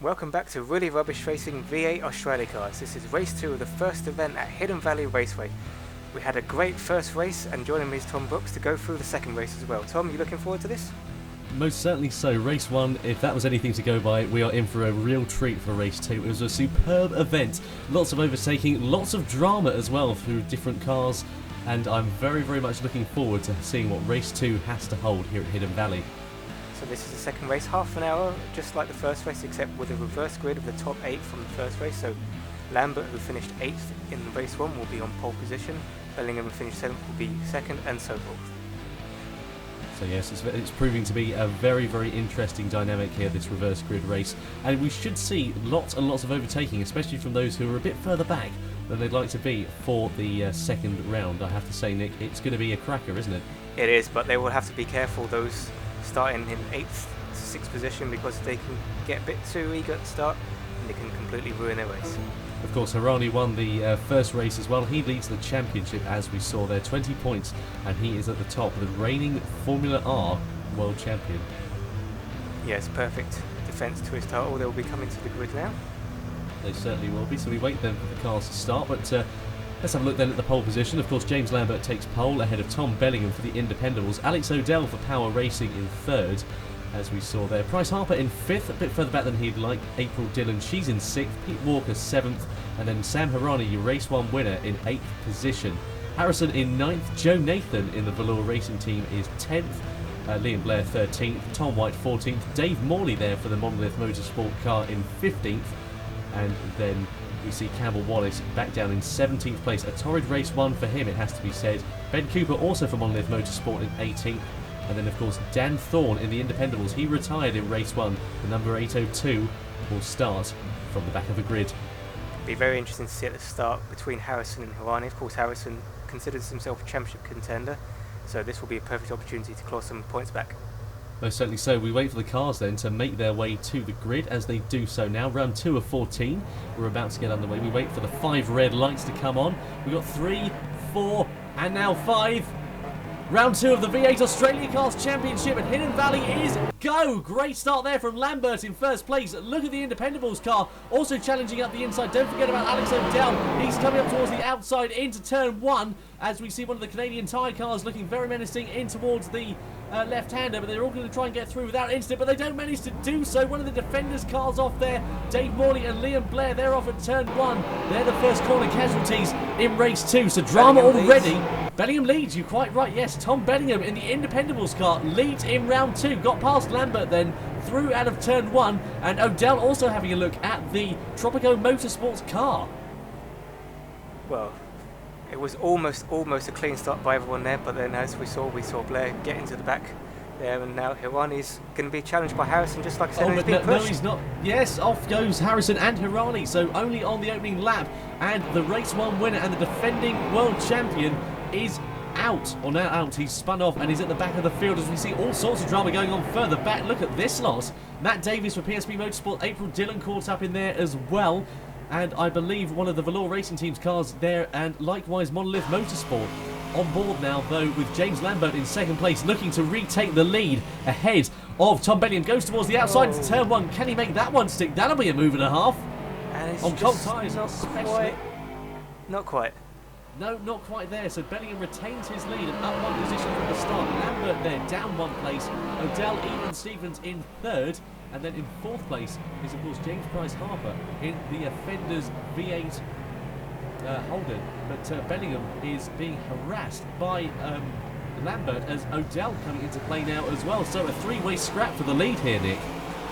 Welcome back to Really Rubbish Racing V8 Australicars. This is race 2 of the first event at Hidden Valley Raceway. We had a great first race, and joining me is Tom Brooks to go through the second race as well. Tom, you looking forward to this? Most certainly so. Race 1, if that was anything to go by, we are in for a real treat for race 2. It was a superb event. Lots of overtaking, lots of drama as well through different cars, and I'm very much looking forward to seeing what race 2 has to hold here at Hidden Valley. So this is the second race, half an hour, just like the first race, except with a reverse grid of the top 8 from the first race. So Lambert, who finished 8th in race 1, will be on pole position. Bellingham, who finished 7th, will be 2nd, and so forth. So yes, it's proving to be a very interesting dynamic here, this reverse grid race. And we should see lots and lots of overtaking, especially from those who are a bit further back than they'd like to be for the second round. I have to say, Nick, it's going to be a cracker, isn't it? It is, but they will have to be careful, those starting in 8th to 6th position, because they can get a bit too eager at the start and they can completely ruin their race. Of course, Hirani won the first race as well. He leads the championship, as we saw there, 20 points, and he is at the top, the reigning Formula R world champion. Yes, perfect defence to his title. They will be coming to the grid now. They certainly will be, so we wait then for the cars to start, but let's have a look then at the pole position. Of course, James Lambert takes pole ahead of Tom Bellingham for the Independables. Alex O'Dell for Power Racing in 3rd, as we saw there. Bryce Harper in 5th, a bit further back than he'd like. April Dillon, she's in 6th. Pete Walker 7th, and then Sam Hirani, your race 1 winner, in 8th position. Harrison in 9th. Joe Nathan in the RlyR Racing team is 10th. Liam Blair 13th. Tom White 14th. Dave Morley there for the Monolith Motorsport car in 15th, and then we see Campbell Wallace back down in 17th place. A torrid race 1 for him, it has to be said. Ben Cooper also for Monolith Motorsport in 18th. And then, of course, Dan Thorne in the Independables. He retired in race 1. The number 802 will start from the back of the grid. It'll be very interesting to see at the start between Harrison and Hirani. Of course, Harrison considers himself a championship contender, so this will be a perfect opportunity to claw some points back. Most certainly so. We wait for the cars then to make their way to the grid, as they do so now. Round 2 of 14. We're about to get underway. We wait for the 5 red lights to come on. We've got 3, 4, and now 5. Round 2 of the V8 Australiacars Championship at Hidden Valley is go! Great start there from Lambert in 1st place. Look at the Independables car, also challenging up the inside. Don't forget about Alex O'Dell. He's coming up towards the outside into turn 1, as we see one of the Canadian tyre cars looking very menacing in towards the left-hander, but they're all going to try and get through without incident, but they don't manage to do so. One of the Defenders cars off there, Dave Morley and Liam Blair, they're off at turn 1. They're the first corner casualties in race 2, so drama already. Bellingham leads, you're quite right, yes. Tom Bellingham in the Independables car leads in round 2, got past Lambert then, through out of turn 1, and O'Dell also having a look at the Tropico Motorsports car. Well, it was almost a clean start by everyone there, but then as we saw Blair get into the back there, and now Hirani's going to be challenged by Harrison, just like I said. Oh, but no, he's not. Yes, off goes Harrison and Hirani, so only on the opening lap, and the race 1 winner and the defending world champion is out, or now out. He's spun off and he's at the back of the field, as we see all sorts of drama going on further back. Look at this lot. Matt Davies for PSP Motorsport, April Dillon caught up in there as well, and I believe one of the RlyR Racing team's cars there, and likewise Monolith Motorsport on board now, though, with James Lambert in 2nd place, looking to retake the lead ahead of Tom Bellingham. Goes towards the outside to turn 1. Can he make that one stick? That'll be a move and a half. And it's on cold tyres, especially. Not quite. No, not quite there. So Bellingham retains his lead and up 1 position from the start. Lambert there, down 1 place. O'Dell, Evan Stevens in 3rd. And then in 4th place is, of course, James Price Harper in the Offenders V8 Holden. But Bellingham is being harassed by Lambert, as O'Dell coming into play now as well. So a 3-way scrap for the lead here, Nick.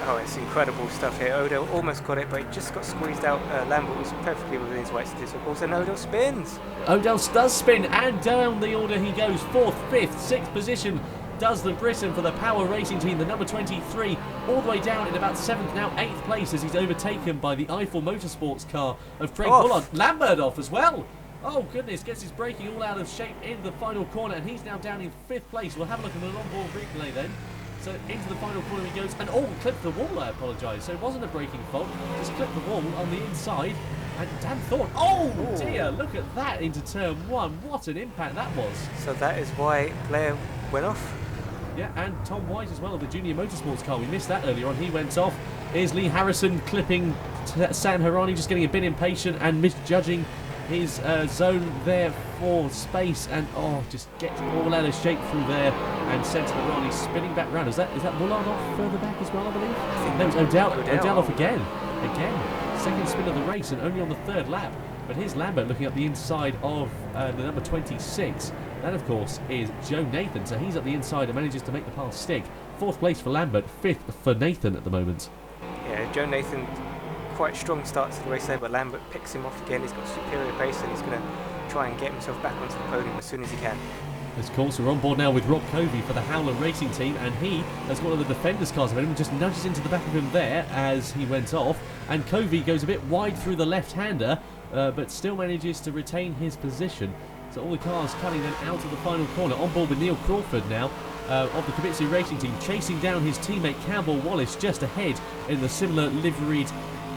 Oh, it's incredible stuff here. O'Dell almost got it, but he just got squeezed out. Lambert was perfectly within his rights to do so, of course, and O'Dell spins. O'Dell does spin, and down the order he goes. 4th, 5th, 6th position does the Britain for the Power Racing team, the number 23, all the way down in about 7th, now 8th place, as he's overtaken by the Eiffel Motorsports car of Craig Bullard. Lambert off as well. Oh goodness, gets his braking all out of shape in the final corner, and he's now down in 5th place. We'll have a look at an on-board replay then. So into the final corner he goes, and clipped the wall, I apologise. So it wasn't a braking fault, just clipped the wall on the inside. And Dan Thorne, oh dear, look at that into turn 1. What an impact that was. So that is why Blair went off. Yeah, and Tom White as well of the Junior Motorsports car. We missed that earlier on. He went off. Here's Lee Harrison clipping Sam Harani, just getting a bit impatient and misjudging his zone there for space, and just gets all out of shape through there and sends Harani spinning back round. Is that Mullard off further back as well, I believe? I think no, it's Odell off again. Second spin of the race and only on the third lap. But here's Lambert looking up the inside of the number 26. That, of course, is Joe Nathan. So he's at the inside and manages to make the pass stick. 4th place for Lambert, 5th for Nathan at the moment. Yeah, Joe Nathan, quite strong start to the race there, but Lambert picks him off again. He's got superior pace and he's going to try and get himself back onto the podium as soon as he can. Of course, we're on board now with Rob Covey for the Howler Racing Team, and he has one of the Defenders cars of him, just nudges into the back of him there as he went off, and Covey goes a bit wide through the left-hander, but still manages to retain his position. So all the cars coming then out of the final corner. On board with Neil Crawford now of the Kibitsu Racing Team, chasing down his teammate Campbell Wallace just ahead in the similar liveried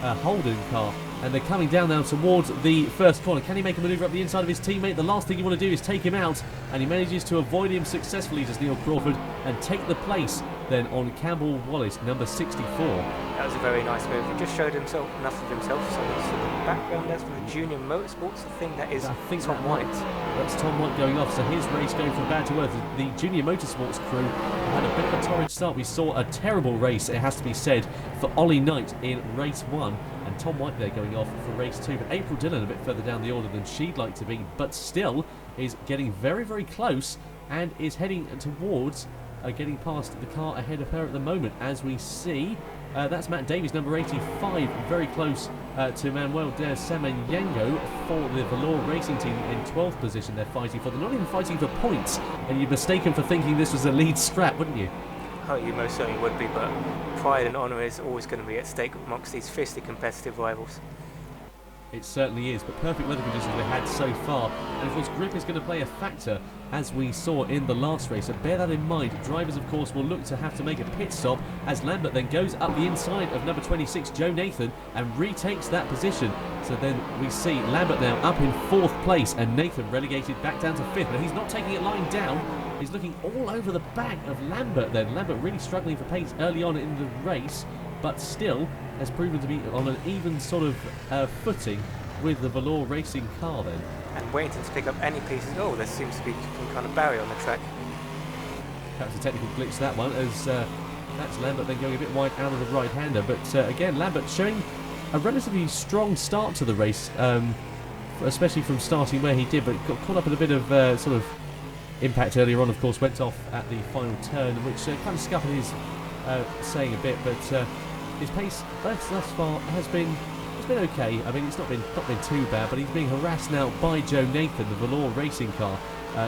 Holden car. And they're coming down now towards the first corner. Can he make a manoeuvre up the inside of his teammate? The last thing you want to do is take him out, and he manages to avoid him successfully, does Neil Crawford, and take the place then on Campbell Wallace, number 64. That was a very nice move. He just showed himself enough of himself. So it's the background there for the Junior Motorsports. I think that is Tom White. That's Tom White going off. So his race going from bad to worse. The Junior Motorsports crew had a bit of a torrid start. We saw a terrible race, it has to be said, for Ollie Knight in race 1. And Tom White there going off for race 2. But April Dillon a bit further down the order than she'd like to be, but still is getting very, very close and is heading towards getting past the car ahead of her at the moment. As we see, that's Matt Davies, number 85, very close to Manuel de Semenyengo for the Valor Racing Team in 12th position. They're fighting for. They're not even fighting for points, and you're mistaken for thinking this was a lead scrap, wouldn't you? Oh, you most certainly would be, but pride and honour is always going to be at stake amongst these fiercely competitive rivals. It certainly is, but perfect weather conditions they had so far. And of course, grip is going to play a factor, as we saw in the last race. So bear that in mind. Drivers, of course, will look to have to make a pit stop, as Lambert then goes up the inside of number 26, Joe Nathan, and retakes that position. So then we see Lambert now up in 4th place, and Nathan relegated back down to 5th. But he's not taking it lying down. He's looking all over the back of Lambert then. Lambert really struggling for pace early on in the race, but still has proven to be on an even sort of footing with the Valor Racing car then. And waiting to pick up any pieces. Oh, there seems to be some kind of barrier on the track. Perhaps a technical glitch, that one, as that's Lambert then going a bit wide out of the right-hander. But again, Lambert showing a relatively strong start to the race, especially from starting where he did, but got caught up in a bit of sort of impact earlier on. Of course, went off at the final turn, which kind of scuppered his saying a bit, but his pace thus far has been okay. I mean, it's not been too bad, but he's being harassed now by Joe Nathan, the Valor Racing car.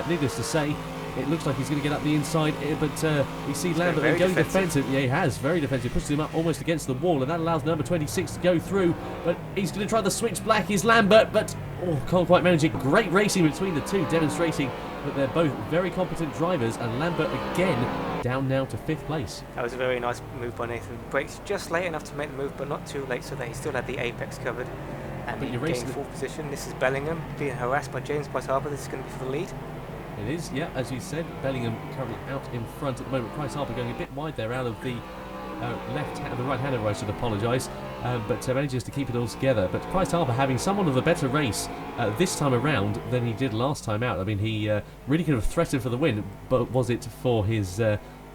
Needless to say, it looks like he's going to get up the inside, but we see Lambert going defensive. Yeah, he has, very defensive. Pushes him up almost against the wall, and that allows number 26 to go through. But he's going to try the switch black, is Lambert, but can't quite manage it. Great racing between the two, demonstrating that they're both very competent drivers, and Lambert again down now to 5th place. That was a very nice move by Nathan. Brakes just late enough to make the move, but not too late, so that he still had the apex covered. And he gained 4th position. This is Bellingham being harassed by James Price Harbour. This is going to be for the lead. It is, yeah, as you said. Bellingham currently out in front at the moment. Price Harbour going a bit wide there out of the the right-hander, I should apologise, but manages to keep it all together. But Price Harbour having somewhat of a better race this time around than he did last time out. I mean, he really could have threatened for the win, but was it for his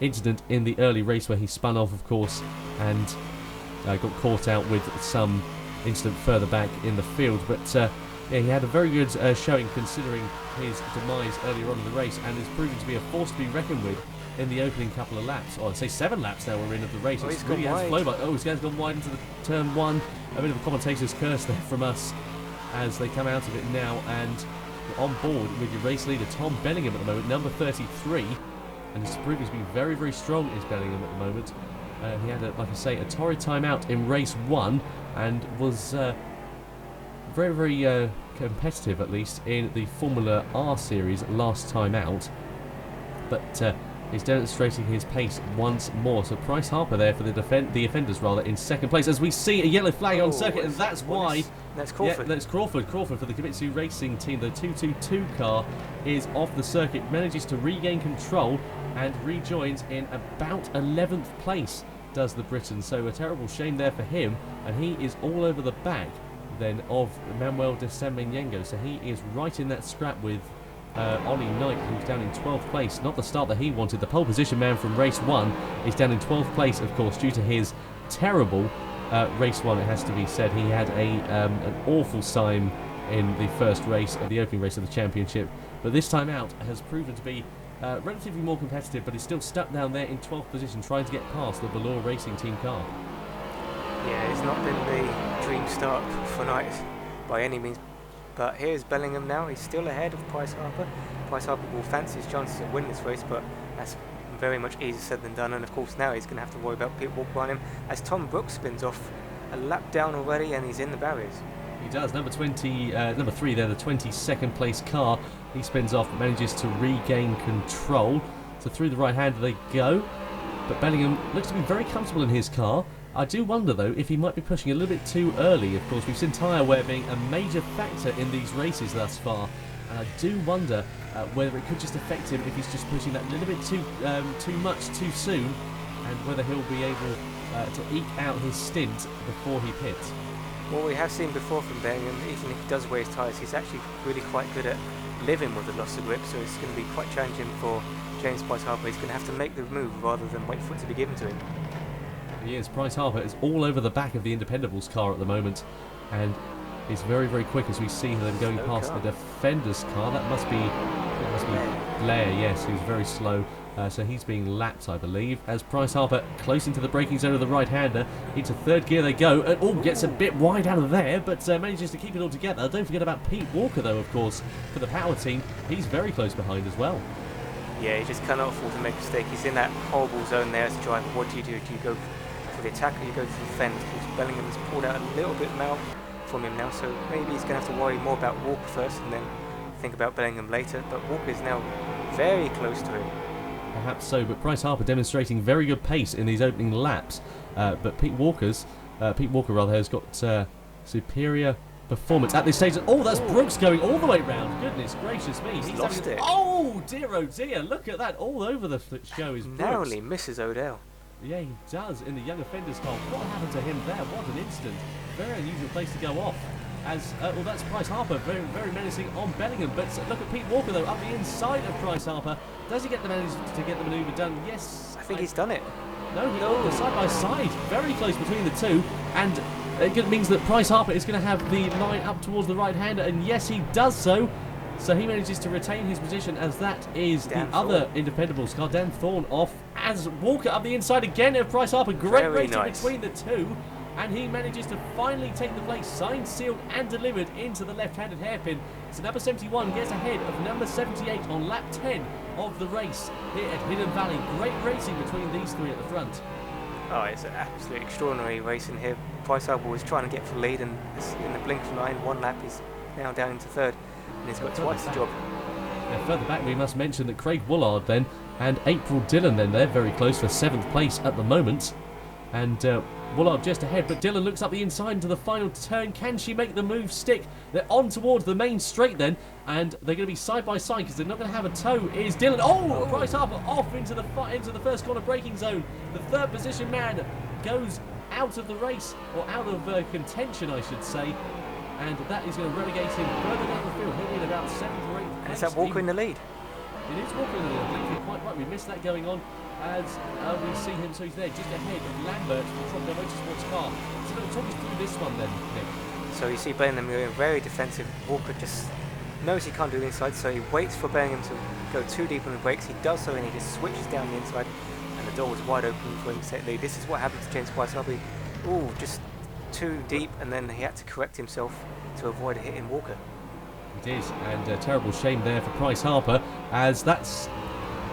incident in the early race where he spun off, of course, and got caught out with some incident further back in the field. But yeah, he had a very good showing considering his demise earlier on in the race, and is proving to be a force to be reckoned with in the opening couple of laps. Or I'd say 7 laps now we're in of the race. It really has flown by. Oh, he's gone wide into the turn 1. A bit of a commentator's curse there from us as they come out of it now, and on board with your race leader Tom Bellingham at the moment, number 33, and he's proving to be very, very strong, is Bellingham at the moment. He had, like I say, a torrid time out in race 1, and was very, very competitive, at least, in the Formula R series last time out. But he's demonstrating his pace once more. So Price Harbour there for the defenders rather in 2nd place, as we see a yellow flag on circuit, and that's why. That's Crawford. Yeah, that's Crawford for the Kibitsu Racing Team. The 222 car is off the circuit, manages to regain control and rejoins in about 11th place, does the Briton. So a terrible shame there for him, and he is all over the back then of Manuel de Semmenyengo. So he is right in that scrap with Ollie Knight, who's down in 12th place. Not the start that he wanted. The pole position man from race 1 is down in 12th place, of course, due to his terrible race 1, it has to be said. He had an awful time in the first race, the opening race of the championship, but this time out has proven to be relatively more competitive, but is still stuck down there in 12th position, trying to get past the RlyR Racing Team car. Yeah, it's not been the dream start for Knight by any means, but here's Bellingham now. He's still ahead of Bryce Harper. Bryce Harper will fancy his chances of winning this race, but that's very much easier said than done, and of course now he's going to have to worry about pit walk behind him as Tom Brooks spins off a lap down already, and he's in the barriers. He does. Number 3 there, the 22nd place car. He spins off, but manages to regain control. So through the right hander they go, but Bellingham looks to be very comfortable in his car. I do wonder though if he might be pushing a little bit too early. Of course, we've seen tyre wear being a major factor in these races thus far, and I do wonder whether it could just affect him if he's just pushing that little bit too much too soon, and whether he'll be able to eke out his stint before he pits. Well, we have seen before from Bellingham, even if he does wear his tyres, he's actually really quite good at living with the loss of grip, so it's going to be quite challenging for James Bryce Harper. He's going to have to make the move rather than wait for it to be given to him. He is. Bryce Harper is all over the back of the Independables car at the moment, and is very, very quick as we see them going past the Defenders car. That must be RlyR, yes, who's very slow. So he's being lapped, I believe, as Bryce Harper close into the braking zone of the right-hander. Into third gear they go, and gets a bit wide out of there, but manages to keep it all together. Don't forget about Pete Walker, though, of course, for the power team. He's very close behind as well. Yeah, he just cannot afford to make a mistake. He's in that horrible zone there as a driver. What do? Do you go for the attack or you go to defend? Of course, Bellingham has pulled out a little bit out from him now, so maybe he's going to have to worry more about Walker first and then think about Bellingham later. But Walker is now very close to him. Perhaps so, but Bryce Harper demonstrating very good pace in these opening laps. But Pete Walker has got superior performance at this stage. Oh, that's Brooks going all the way round. Goodness gracious me. He's lost it. Oh dear, look at that. All over the show is Brooks. Narrowly misses Odell. Yeah, he does in the young offenders car. What happened to him there? What an instant. Very unusual place to go off. As well, that's Bryce Harper, very, very menacing on Bellingham. But look at Pete Walker though, up the inside of Bryce Harper. Does he get the manage to get the manoeuvre done? Yes, I think he's done it. No, he got side by side, very close between the two, and it means that Bryce Harper is going to have the line up towards the right hander, and yes, he does so. So he manages to retain his position, as that is Dan the other Independables car, Dan Thorne, off as Walker up the inside again of Bryce Harper. Great racing between the two. And he manages to finally take the place, signed, sealed and delivered into the left-handed hairpin. So number 71 gets ahead of number 78 on lap 10 of the race here at Hidden Valley. Great racing between these three at the front. Oh, it's an absolutely extraordinary racing here. Bryce Harper was trying to get for lead, and in the blink of an eye, in one lap he's now down into third, and he's got twice the job. Now, further back we must mention that Craig Woolard then and April Dillon then, they're very close for 7th place at the moment. And Woolard just ahead, but Dillon looks up the inside into the final turn. Can she make the move stick? They're on towards the main straight then, and they're going to be side by side because they're not going to have a tow. Is Dillon? Oh, Bryce Harper off into the first corner braking zone. The third position man goes out of the race, or out of contention, I should say, and that is going to relegate him further down the field. He'll be in about 7th or 8th place. Is that Walker in the lead? It is Walker in the lead. I think you're quite right. We missed that going on. As we see him, so he's there just ahead of Lambert from the Motorsports car. So going to talk us through this one then, Nick. So you see Bellingham going very defensive. Walker just knows he can't do the inside, so he waits for Bellingham to go too deep on the brakes. He does so, and he just switches down the inside, and the door was wide open for him to set lead. This is what happened to James Bryce Harper. Oh, just too deep, and then he had to correct himself to avoid a hit in Walker. It is, and a terrible shame there for Bryce Harper, as that's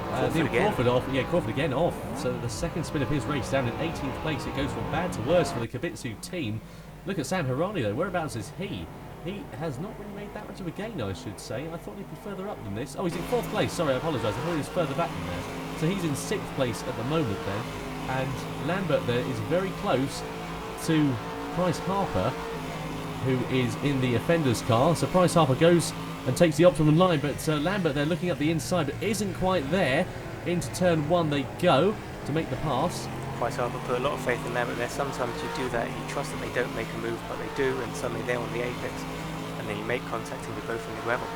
Crawford again off. So the second spin of his race down in 18th place. It goes from bad to worse for the Kibitsu team. Look at Sam Hirani though. Whereabouts is he? He has not really made that much of a gain, I should say. I thought he'd be further up than this. Oh, he's in 4th place. Sorry, I apologise. I thought he was further back than that. So he's in 6th place at the moment then. And Lambert there is very close to Bryce Harper, who is in the offenders car. So Bryce Harper goes and takes the optimum line, but Lambert there looking up the inside but isn't quite there, into turn 1 they go to make the pass. Price Harper put a lot of faith in Lambert there. Sometimes you do that and you trust that they don't make a move, but they do, and suddenly they're on the apex, and then you make contact and you're both in the gravel.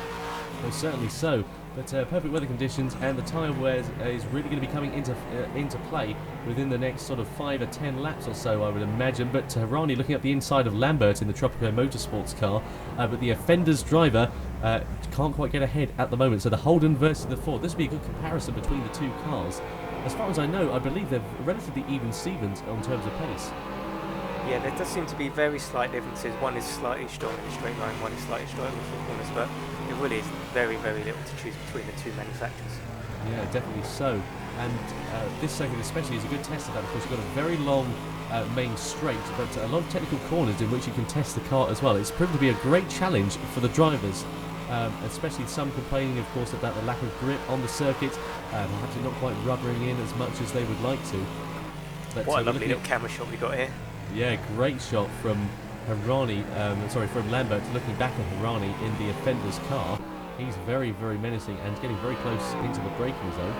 Well, certainly so. But perfect weather conditions, and the tyre wear is really going to be coming into play within the next sort of 5 or 10 laps or so, I would imagine. But Hirani looking up the inside of Lambert in the Tropico Motorsports car, but the offender's driver can't quite get ahead at the moment. So the Holden versus the Ford. This would be a good comparison between the two cars. As far as I know, I believe they're relatively even Stevens on terms of pace. Yeah, there does seem to be very slight differences. One is slightly strong in a straight line, one is slightly stronger in the corners, but it really is very, very little to choose between the two manufacturers. Yeah, definitely so. And this circuit especially is a good test of that. Of course, you've got a very long main straight, but a lot of technical corners in which you can test the car as well. It's proven to be a great challenge for the drivers, especially some complaining, of course, about the lack of grip on the circuit, perhaps not quite rubbering in as much as they would like to. But, what a lovely little camera shot we got here. Yeah, great shot from from Lambert looking back at Hirani in the offender's car. He's very, very menacing and getting very close into the braking zone.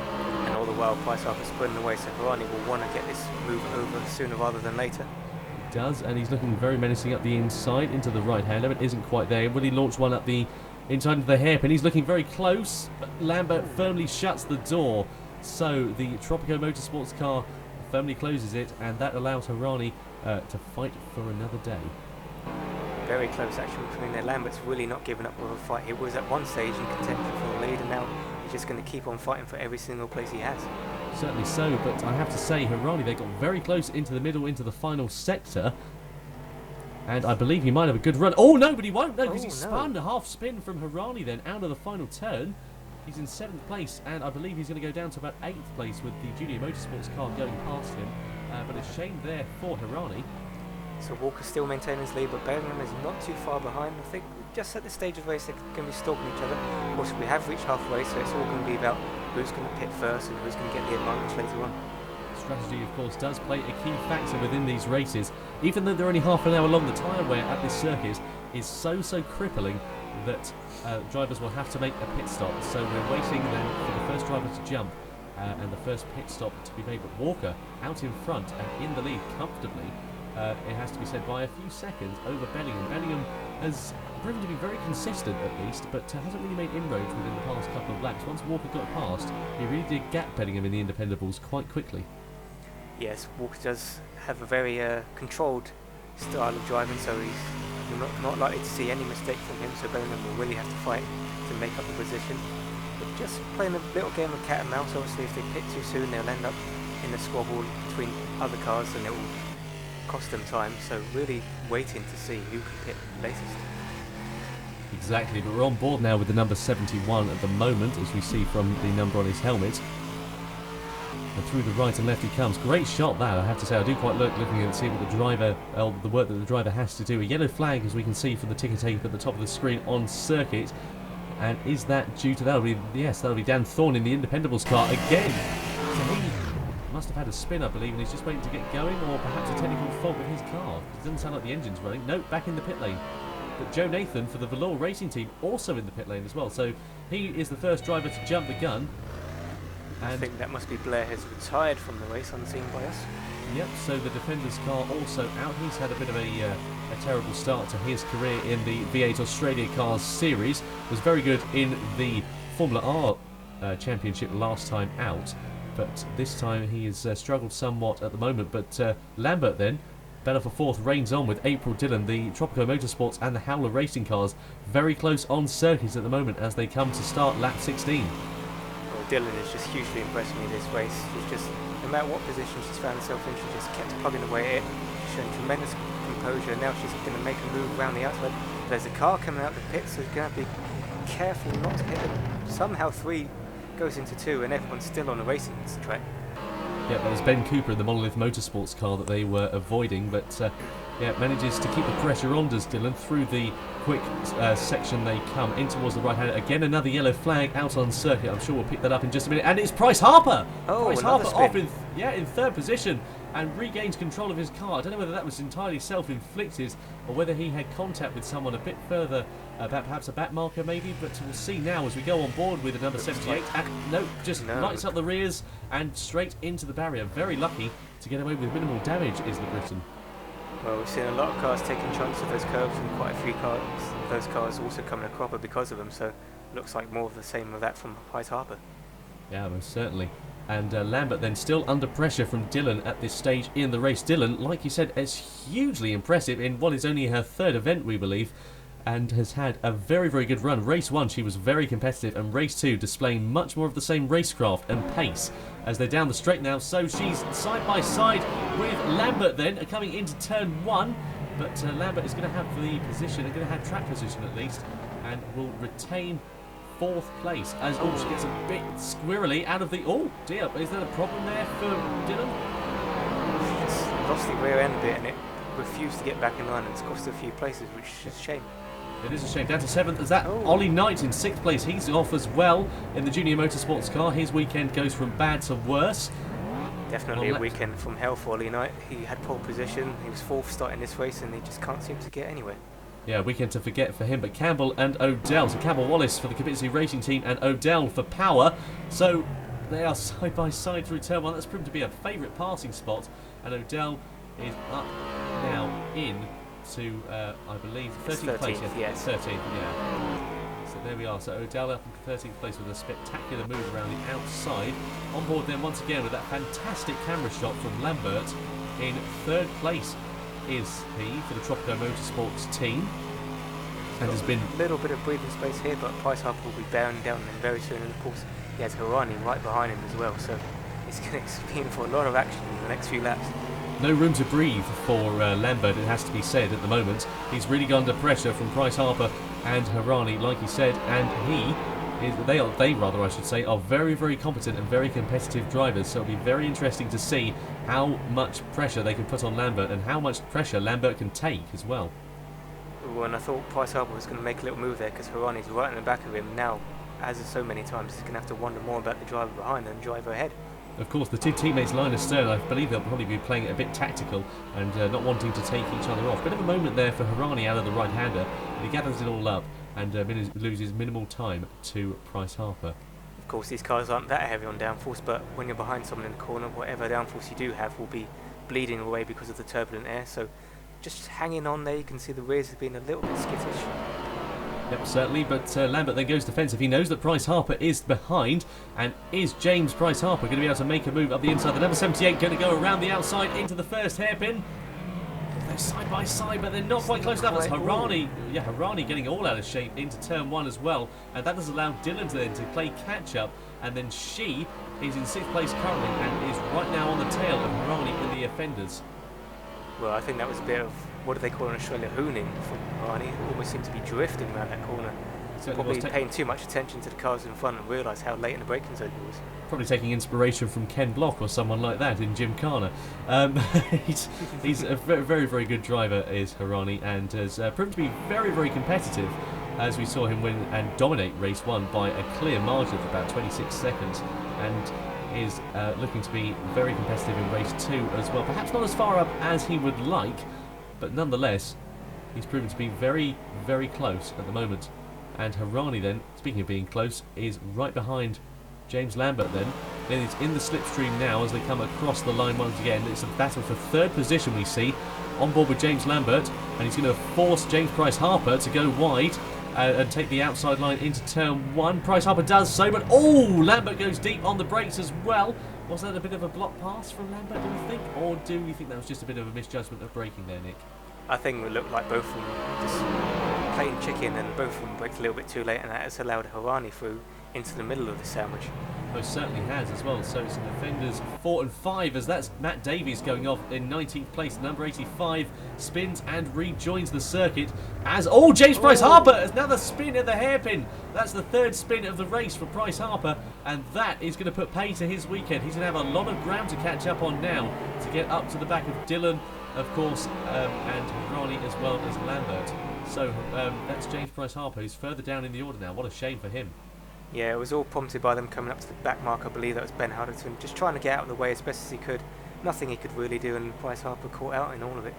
And all the while, Price Harper's pulling away, so Hirani will want to get this move over sooner rather than later. He does, and he's looking very menacing up the inside into the right hand. It isn't quite there. Will he launch one up the inside of the hairpin? He's looking very close, but Lambert firmly shuts the door. So the Tropico Motorsports car firmly closes it, and that allows Hirani to fight for another day. Very close action between there. Lambert's really not giving up with a fight. He was at one stage in contention for the lead, and now he's just going to keep on fighting for every single place he has. Certainly so, but I have to say, Hirani, they got very close into the middle, into the final sector, and I believe he might have a good run. Oh no, but he won't, no, because he spun a half spin from Hirani then out of the final turn. He's in 7th place, and I believe he's going to go down to about 8th place with the Junior Motorsports car going past him. But a shame there for Hirani. So Walker still maintaining his lead, but Bellingham is not too far behind. I think just at this stage of the race they're going to be stalking each other. Of course, we have reached halfway, so it's all going to be about who's going to pit first and who's going to get the advantage later on. Strategy, of course, does play a key factor within these races. Even though they're only half an hour long, the tyre wear at this circuit is so crippling that drivers will have to make a pit stop. So we're waiting then for the first driver to jump and the first pit stop to be made. But Walker out in front and in the lead comfortably, it has to be said, by a few seconds over Bellingham. Bellingham has proven to be very consistent at least, but hasn't really made inroads within the past couple of laps. Once Walker got past, he really did gap Bellingham in the Independables quite quickly. Yes, Walker does have a very controlled style of driving, so he's not likely to see any mistake from him, so Bellingham will really have to fight to make up the position. But just playing a little game of cat and mouse. Obviously if they pit too soon they'll end up in a squabble between other cars and it will cost them time, so really waiting to see who can pit latest. Exactly, but we're on board now with the number 71 at the moment, as we see from the number on his helmet. And through the right and left he comes. Great shot that, I have to say. I do quite like looking and see what the driver, the work that the driver has to do. A yellow flag, as we can see from the ticker tape at the top of the screen on circuit. And is that due to that? Yes, that'll be Dan Thorne in the Independables car again. So he must have had a spin, I believe, and he's just waiting to get going, or perhaps a technical fault with his car. It doesn't sound like the engine's running. Nope, back in the pit lane. But Joe Nathan for the Valor Racing team also in the pit lane as well. So he is the first driver to jump the gun. I think that must be Blair has retired from the race, unseen by us. Yep, so the Defender's car also out. He's had a bit of a terrible start to his career in the V8 Australia Cars Series. Was very good in the Formula R Championship last time out, but this time he has struggled somewhat at the moment. But Lambert then, battle for 4th, reigns on with April Dillon, the Tropico Motorsports and the Howler Racing cars very close on circuits at the moment as they come to start lap 16. Well, Dillon has just hugely impressed me this race. She's just, no matter what position she's found herself in, she just kept plugging away at it. She's shown tremendous composure. Now she's going to make a move around the outside. There's a car coming out the pit, so she's going to be careful not to hit it. Somehow 3 goes into 2 and everyone's still on a racing track. Yeah, that was Ben Cooper in the Monolith Motorsports car that they were avoiding, but yeah, manages to keep the pressure on, does Dillon, through the quick section they come in towards the right hand. Again, another yellow flag out on circuit. I'm sure we'll pick that up in just a minute. And it's Price Harper! Oh, Price Harper spin. off in 3rd position and regains control of his car. I don't know whether that was entirely self-inflicted or whether he had contact with someone a bit further perhaps a back marker maybe, but we'll see now as we go on board with a number 78. No, just lights up the rears and straight into the barrier. Very lucky to get away with minimal damage is the Briton. Well, we've seen a lot of cars taking chunks of those curves, and quite a few cars, those cars also coming a cropper because of them, so looks like more of the same of that from Price Harper. Yeah, most certainly. And Lambert then still under pressure from Dylan at this stage in the race. Dylan, like you said, is hugely impressive in what is only her third event, we believe, and has had a very, very good run. Race 1, she was very competitive, and race 2 displaying much more of the same racecraft and pace as they're down the straight now. So she's side by side with Lambert then, coming into turn 1, but Lambert is going to have the position, going to have track position at least, and will retain 4th place as she gets a bit squirrely out of the... Oh dear, is there a problem there for Dylan? It's lost the rear end bit and it refused to get back in line, and it's cost a few places, which is a shame. It is a shame. Down to 7th as that. Ollie Knight in 6th place. He's off as well in the junior motorsports car. His weekend goes from bad to worse. Definitely a weekend from hell for Ollie Knight. He had pole position. He was 4th starting this race, and he just can't seem to get anywhere. Yeah, weekend to forget for him. But Campbell and Odell. So Campbell Wallace for the Kibitzi Racing Team and Odell for Power. So they are side by side through turn 1. That's proven to be a favourite passing spot. And Odell is up now in to, I believe, 13th place. Yes. 13th, yeah. So there we are. So Odell up in 13th place with a spectacular move around the outside. On board then once again with that fantastic camera shot from Lambert. In 3rd place is he for the Tropico Motorsports team. And there's been a little bit of breathing space here, but Price Harper will be bearing down them very soon. And of course, he has Harani right behind him as well. So he's going to be in for a lot of action in the next few laps. No room to breathe for Lambert, it has to be said, at the moment. He's really gone under pressure from Price Harper and Harani, like he said, and they are very, very competent and very competitive drivers, so it'll be very interesting to see how much pressure they can put on Lambert and how much pressure Lambert can take as well. Well, and I thought Price Harper was going to make a little move there because Harani's right in the back of him now. As so many times, he's going to have to wonder more about the driver behind than the driver ahead. Of course, the two teammates, Line and Stern, I believe they'll probably be playing it a bit tactical and not wanting to take each other off. Bit of a moment there for Harani out of the right-hander, and he gathers it all up and loses minimal time to Price Harper. Of course, these cars aren't that heavy on downforce, but when you're behind someone in the corner, whatever downforce you do have will be bleeding away because of the turbulent air. So just hanging on there, you can see the rears have been a little bit skittish. Yep, certainly, but Lambert then goes defensive. He knows that Price Harper is behind, and is James Price Harper going to be able to make a move up the inside? The number 78 going to go around the outside into the first hairpin. They're side by side, but they're not quite close enough. That's Harani. Yeah, Harani getting all out of shape into turn 1 as well, and that does allow Dylan then to play catch up, and then she is in 6th place currently and is right now on the tail of Harani in the offenders. Well, I think that was a bit of, what do they call in Australia, hooning from Harani. Almost seemed to be drifting around that corner. Probably paying too much attention to the cars in front and realised how late in the braking zone he was. Probably taking inspiration from Ken Block or someone like that in Gymkhana. He's a very, very, very good driver, is Harani, and has proved to be very, very competitive, as we saw him win and dominate race 1 by a clear margin of about 26 seconds, and is looking to be very competitive in race 2 as well. Perhaps not as far up as he would like, but nonetheless, he's proven to be very, very close at the moment. And Harani then, speaking of being close, is right behind James Lambert then. Then he's in the slipstream now as they come across the line once again. It's a battle for 3rd position we see, on board with James Lambert, and he's going to force James Price Harper to go wide and take the outside line into turn 1. Price Harper does so, but Lambert goes deep on the brakes as well. Was that a bit of a block pass from Lambert, do we think? Or do we think that was just a bit of a misjudgment of braking there, Nick? I think it looked like both of them just playing chicken, and both of them braked a little bit too late, and that has allowed Harani through into the middle of the sandwich. Most certainly has as well. So some defenders 4 and 5, as that's Matt Davies going off in 19th place. Number 85 spins and rejoins the circuit as James Price Harper, another spin at the hairpin. That's the 3rd spin of the race for Price Harper, and that is going to put pay to his weekend. He's going to have a lot of ground to catch up on now to get up to the back of Dylan, of course, and Harani as well as Lambert. So that's James Price Harper, who's further down in the order now. What a shame for him. Yeah, it was all prompted by them coming up to the back mark. I believe that was Ben Harderton, just trying to get out of the way as best as he could. Nothing he could really do, and Price Harper caught out in all of it.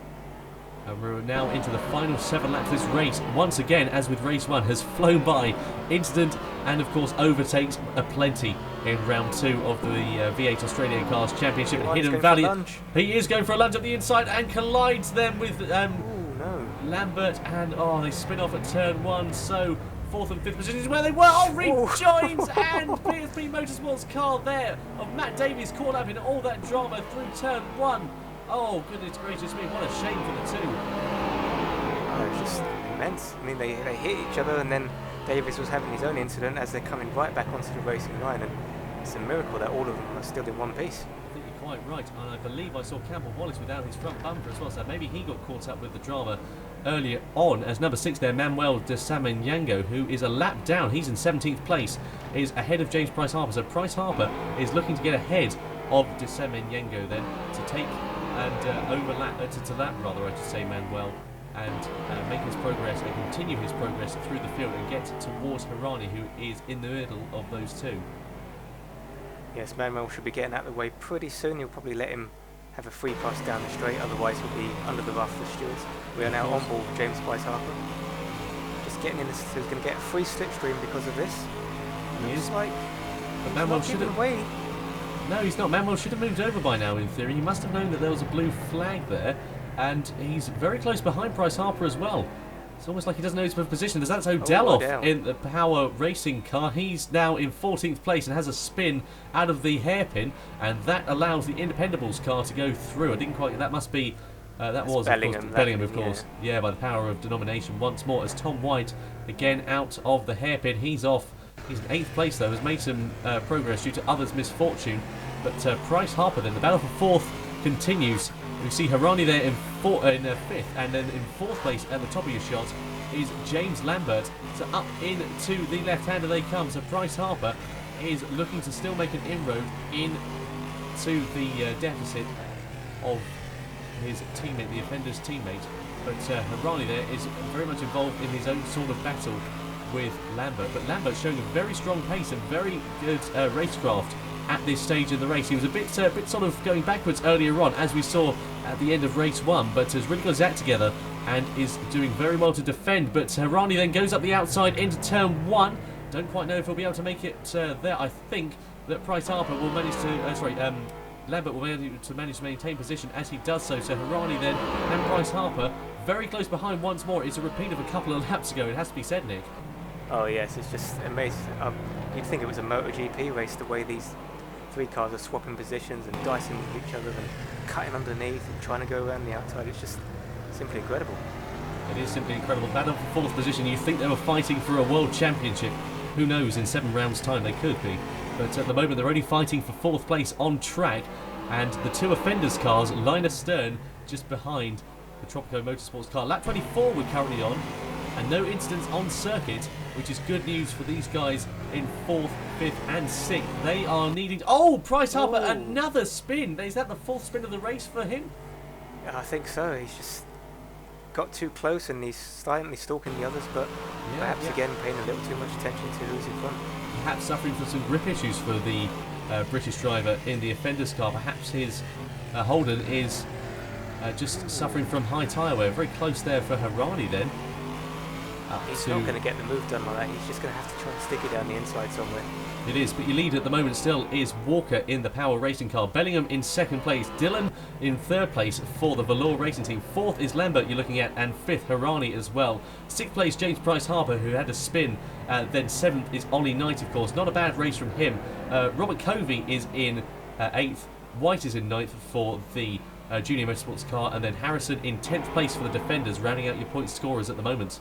And we're now into the final 7 laps of this race. Once again, as with race 1, has flown by. Incident and, of course, overtakes aplenty in round 2 of the V8 Australiacars Championship at Hidden Valley. He is going for a lunge up the inside and collides them with Lambert. And, they spin off at turn 1. So, 4th and 5th position is where they were. Rejoins! And PSP Motorsports car there of Matt Davies caught up in all that drama through turn 1. Oh, goodness gracious me, what a shame for the two. Oh, it's just immense. I mean, they hit each other, and then Davis was having his own incident as they're coming right back onto the racing line, and it's a miracle that all of them are still in one piece. I think you're quite right, and I believe I saw Campbell Wallace without his front bumper as well, so maybe he got caught up with the drama earlier on, as number 6 there, Manuel de Samanyango, who is a lap down. He's in 17th place, is ahead of James Price Harper, so Price Harper is looking to get ahead of de Samanyango then to take and overlap to that rather, I should say, Manuel, and make his progress and continue his progress through the field and get towards Hirani, who is in the middle of those two. Yes, Manuel should be getting out of the way pretty soon. You'll probably let him have a free pass down the straight, otherwise he'll be under the rough for stewards. We are now on board with James Price Harper. Just getting in this, he's going to get a free slipstream because of this. He is. Like, but Manuel should have... away. No, he's not. Manuel should have moved over by now, in theory. He must have known that there was a blue flag there, and he's very close behind Price Harper as well. It's almost like he doesn't know his position. There's that's O'Delloff in the Power Racing car. He's now in 14th place and has a spin out of the hairpin, and that allows the Independables car to go through. I didn't quite... That must be... that was Bellingham, Bellingham, of course. Yeah, by the power of denomination once more, as Tom White, again, out of the hairpin. He's off. He's in 8th place, though, has made some progress due to others' misfortune. But Price Harper, then, the battle for 4th continues. We see Hirani there in 5th, and then in 4th place at the top of your shot is James Lambert. So up into the left-hander they come. So Price Harper is looking to still make an inroad into the deficit of his teammate, the offender's teammate. But Hirani there is very much involved in his own sort of battle with Lambert, but Lambert showing a very strong pace and very good racecraft at this stage in the race. He was a bit sort of going backwards earlier on, as we saw at the end of race 1, but has really got his act together and is doing very well to defend. But Hirani then goes up the outside into turn 1. Don't quite know if he'll be able to make it there. I think that Price Harper will manage to Lambert will be able to manage to maintain position as he does so. So Hirani then and Price Harper very close behind once more. It's a repeat of a couple of laps ago, it has to be said, Nick. Oh yes, it's just amazing. You'd think it was a MotoGP race, the way these 3 cars are swapping positions and dicing with each other and cutting underneath and trying to go around the outside. It's just simply incredible. It is simply incredible. Battle for 4th position. You think they were fighting for a world championship. Who knows, in 7 rounds time they could be. But at the moment they're only fighting for 4th place on track, and the 2 offenders cars, Liner Stern just behind the Tropico Motorsports car. Lap 24 we're currently on, and no incidents on circuit, which is good news for these guys in 4th, 5th and 6th. They are needing... Price Harper, another spin. Is that the 4th spin of the race for him? I think so. He's just got too close and he's silently stalking the others, but perhaps again paying a little too much attention to who's in front. Perhaps suffering from some grip issues for the British driver in the offenders car. Perhaps his Holden is just suffering from high tyre wear. Very close there for Hirani then. He's not going to get the move done like that. He's just going to have to try and stick it down the inside somewhere. It is, but your lead at the moment still is Walker in the Power Racing car. Bellingham in 2nd place. Dillon in 3rd place for the RlyR Racing team. 4th is Lambert you're looking at, and 5th Hirani as well. 6th place James Price Harper, who had a spin. Then 7th is Ollie Knight, of course. Not a bad race from him. Robert Covey is in 8th. White is in 9th for the Junior Motorsports car. And then Harrison in 10th place for the Defenders, rounding out your point scorers at the moment.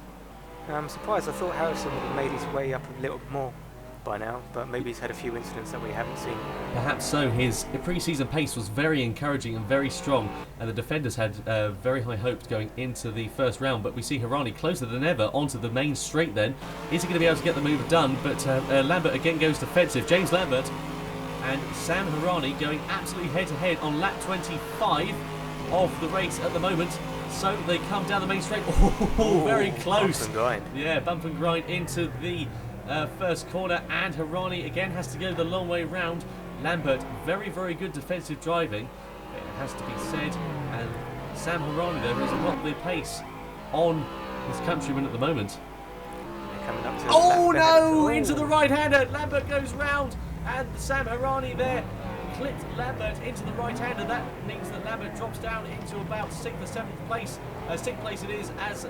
I'm surprised. I thought Harrison would have made his way up a little more by now, but maybe he's had a few incidents that we haven't seen. Perhaps so. His pre-season pace was very encouraging and very strong, and the Defenders had very high hopes going into the first round, but we see Hirani closer than ever onto the main straight then. Is he going to be able to get the move done? But Lambert again goes defensive. James Lambert and Sam Hirani going absolutely head-to-head on lap 25 of the race at the moment. So they come down the main straight. Very close. Bump and grind. Yeah, bump and grind into the first corner, and Hirani again has to go the long way round. Lambert, very, very good defensive driving, it has to be said, and Sam Harani there has got the pace on his countryman at the moment. They're coming up to Oh that no! Into the right-hander. Lambert goes round, and Sam Harani there clipped Lambert into the right-hander. That means that Lambert drops down into about 6th or 7th place. 6th place it is, as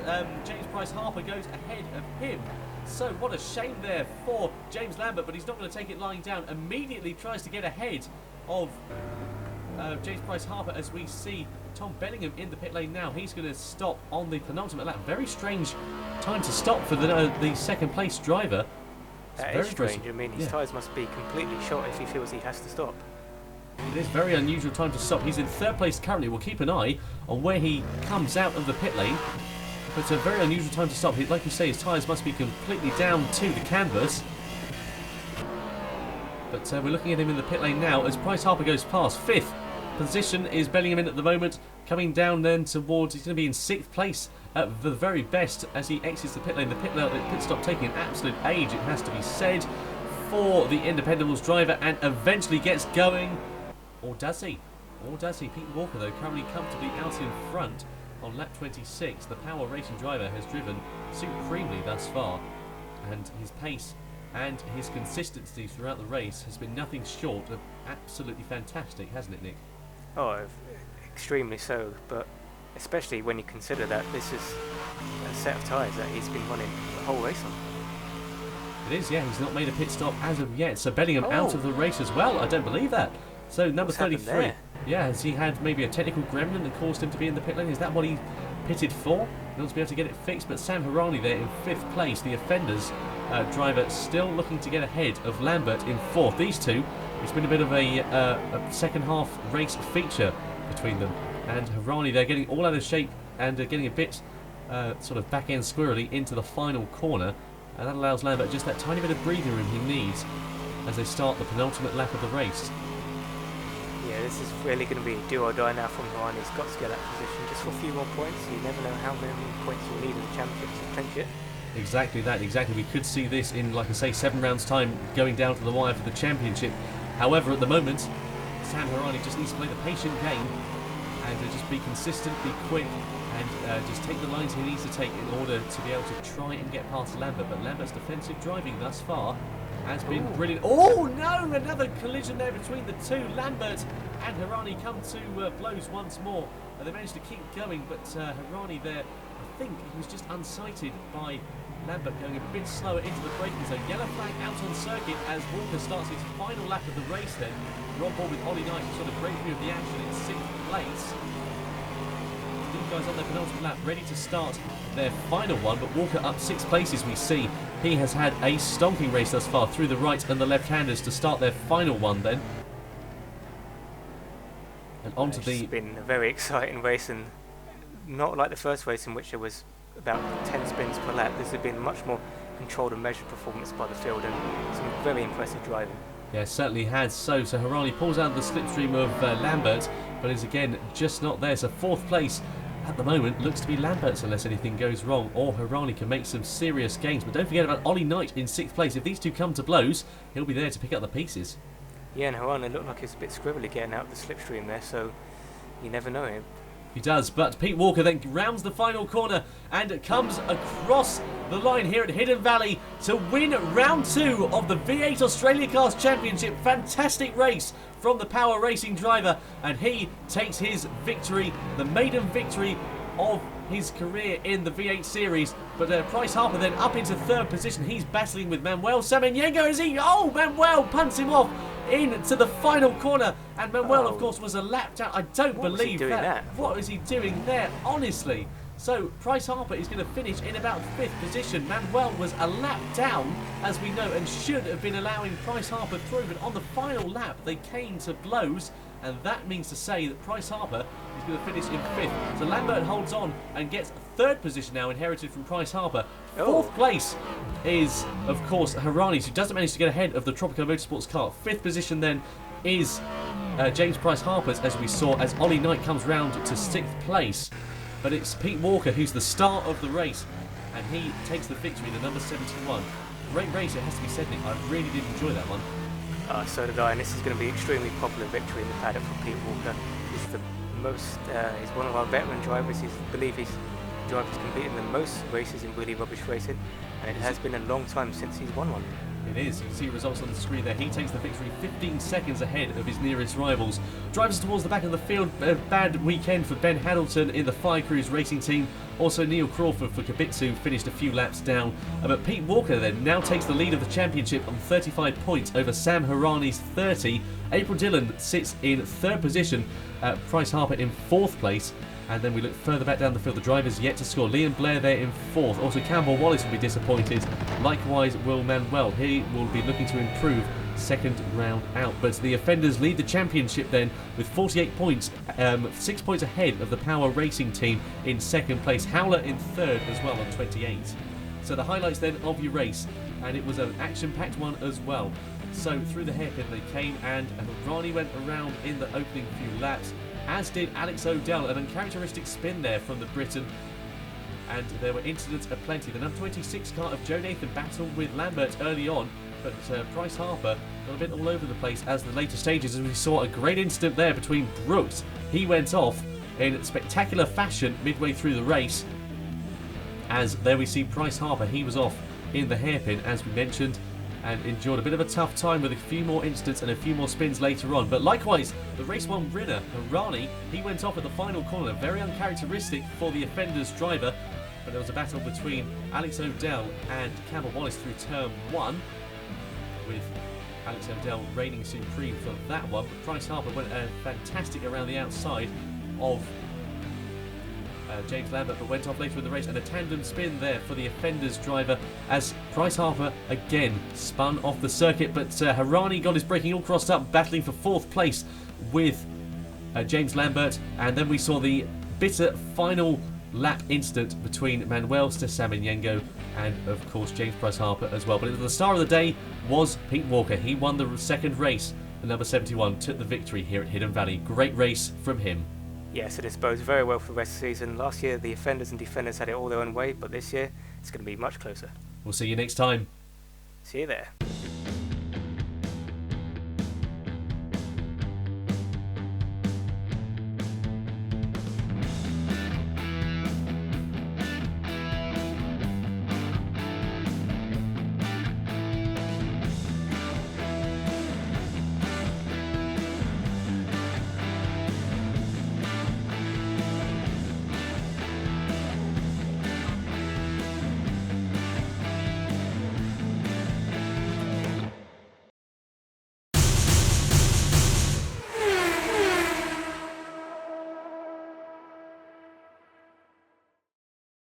James Price Harper goes ahead of him. So what a shame there for James Lambert, but he's not going to take it lying down. Immediately tries to get ahead of James Price Harper, as we see Tom Bellingham in the pit lane now. He's going to stop on the penultimate lap. Very strange time to stop for the second place driver. That is strange. I mean, his tyres must be completely shot if he feels he has to stop. It is very unusual time to stop. He's in 3rd place currently. We'll keep an eye on where he comes out of the pit lane. But it's a very unusual time to stop. Like you say, his tyres must be completely down to the canvas. But we're looking at him in the pit lane now as Price Harper goes past. 5th position is Bellingham in at the moment. Coming down then towards, he's going to be in 6th place at the very best as he exits the pit lane. The pit stop taking an absolute age, it has to be said, for the Independables driver, and eventually gets going. Or does he? Or does he? Pete Walker, though, currently comfortably out in front on lap 26. The Power Racing driver has driven supremely thus far, and his pace and his consistency throughout the race has been nothing short of absolutely fantastic, hasn't it, Nick? Oh, extremely so, but especially when you consider that this is a set of tyres that he's been running the whole race on. It is, yeah. He's not made a pit stop as of yet. So Bellingham out of the race as well. I don't believe that. So number 33. Yeah, has he had maybe a technical gremlin that caused him to be in the pit lane? Is that what he pitted for? He wants to be able to get it fixed. But Sam Harani there in 5th place. The offenders driver still looking to get ahead of Lambert in 4th. These two, it's been a bit of a second half race feature between them. And Harani there getting all out of shape and getting a bit sort of back end squirrely into the final corner. And that allows Lambert just that tiny bit of breathing room he needs as they start the penultimate lap of the race. Yeah, this is really going to be a do or die now from Ryan. He's got to get that position just for a few more points. You never know how many points you'll need in the championship to clinch it. Exactly that, exactly. We could see this in, like I say, 7 rounds' time going down to the wire for the championship. However, at the moment, Sam Harani just needs to play the patient game and just be consistent, be quick, and just take the lines he needs to take in order to be able to try and get past Lambert. But Lambert's defensive driving thus far has been brilliant. Oh no, another collision there between the two. Lambert and Harani come to blows once more. They managed to keep going, but Harani there, I think he was just unsighted by Lambert going a bit slower into the braking zone. Yellow flag out on circuit as Walker starts his final lap of the race then. We're on board with Ollie Knight, who sort of great view of the action in 6th place. These guys on their penultimate lap, ready to start their final one, but Walker up 6 places. We see he has had a stonking race thus far through the right and the left-handers to start their final one then. And onto the... It's been a very exciting race, and not like the first race in which there was about 10 spins per lap. This has been much more controlled and measured performance by the field, and some very impressive driving. Yeah, certainly has. So Harani pulls out the slipstream of Lambert, but is again just not there. So 4th place at the moment looks to be Lambert's unless anything goes wrong, or Harani can make some serious gains. But don't forget about Ollie Knight in 6th place. If these two come to blows, he'll be there to pick up the pieces. Yeah, and Harani looked like he's a bit scribbly getting out of the slipstream there, so you never know him. He does, but Pete Walker then rounds the final corner and comes across the line here at Hidden Valley to win round 2 of the V8 Australicars Championship. Fantastic race from the Power Racing driver, and he takes his victory, the maiden victory of his career in the V8 series. But Price Harper then up into 3rd position. He's battling with Manuel Samaniego as he... Oh, Manuel punts him off into the final corner, and Manuel of course was a lap down. I don't believe that. What is he doing there, honestly? So Price Harper is going to finish in about 5th position. Manuel was a lap down, as we know, and should have been allowing Price Harper through, but on the final lap they came to blows, and that means to say that Price Harper is going to finish in 5th. So Lambert holds on and gets 3rd position now, inherited from Price Harper. 4th place is, of course, Harani, who doesn't manage to get ahead of the Tropico Motorsports car. 5th position then is James Price Harper's, as we saw, as Ollie Knight comes round to 6th place. But it's Pete Walker who's the star of the race, and he takes the victory, the number 71. Great race, it has to be said, Nick. I really did enjoy that one. So did I, and this is going to be an extremely popular victory in the paddock for Pete Walker. He's the most. He's one of our veteran drivers. I believe he's the driver who's completed the most races in really rubbish racing, and it has been a long time since he's won one. It is. You can see results on the screen there. He takes the victory 15 seconds ahead of his nearest rivals. Drives towards the back of the field. A bad weekend for Ben Hamilton in the Fire Crews racing team. Also Neil Crawford for Kibitsu finished a few laps down. But Pete Walker then now takes the lead of the championship on 35 points over Sam Harani's 30. April Dillon sits in third position. Bryce Harper in fourth place. And then we look further back down the field. The drivers yet to score. Liam Blair there in fourth. Also Campbell Wallace will be disappointed. Likewise Will Manuel. He will be looking to improve second round out. But the offenders lead the championship then with 48 points. 6 points ahead of the Power Racing team in second place. Howler in third as well on 28. So the highlights then of your race. And it was an action-packed one as well. So through the hairpin they came, and Rani went around in the opening few laps, as did Alex O'Dell. An uncharacteristic spin there from the Briton, and there were incidents aplenty. The number 26 car of Joe Nathan battled with Lambert early on, but Bryce Harper got a bit all over the place as the later stages, as we saw a great incident there between Brooks. He went off in spectacular fashion midway through the race, as there we see Bryce Harper. He was off in the hairpin, as we mentioned, and endured a bit of a tough time with a few more incidents and a few more spins later on. But likewise, the race one winner, Rani, he went off at the final corner, very uncharacteristic for the offenders driver. But there was a battle between Alex O'Dell and Campbell Wallace through turn one, with Alex O'Dell reigning supreme for that one. But Bryce Harper went fantastic around the outside of James Lambert, but went off later in the race, and a tandem spin there for the offenders driver as Bryce Harper again spun off the circuit. But Harani got his braking all crossed up, battling for fourth place with James Lambert. And then we saw the bitter final lap incident between Manuel Stesaminyengo and of course James Bryce Harper as well. But the star of the day was Pete Walker. He won the second race. The number 71 took the victory here at Hidden Valley. Great race from him. Yes, it disposed very well for the rest of the season. Last year the offenders and defenders had it all their own way, but this year it's going to be much closer. We'll see you next time. See you there.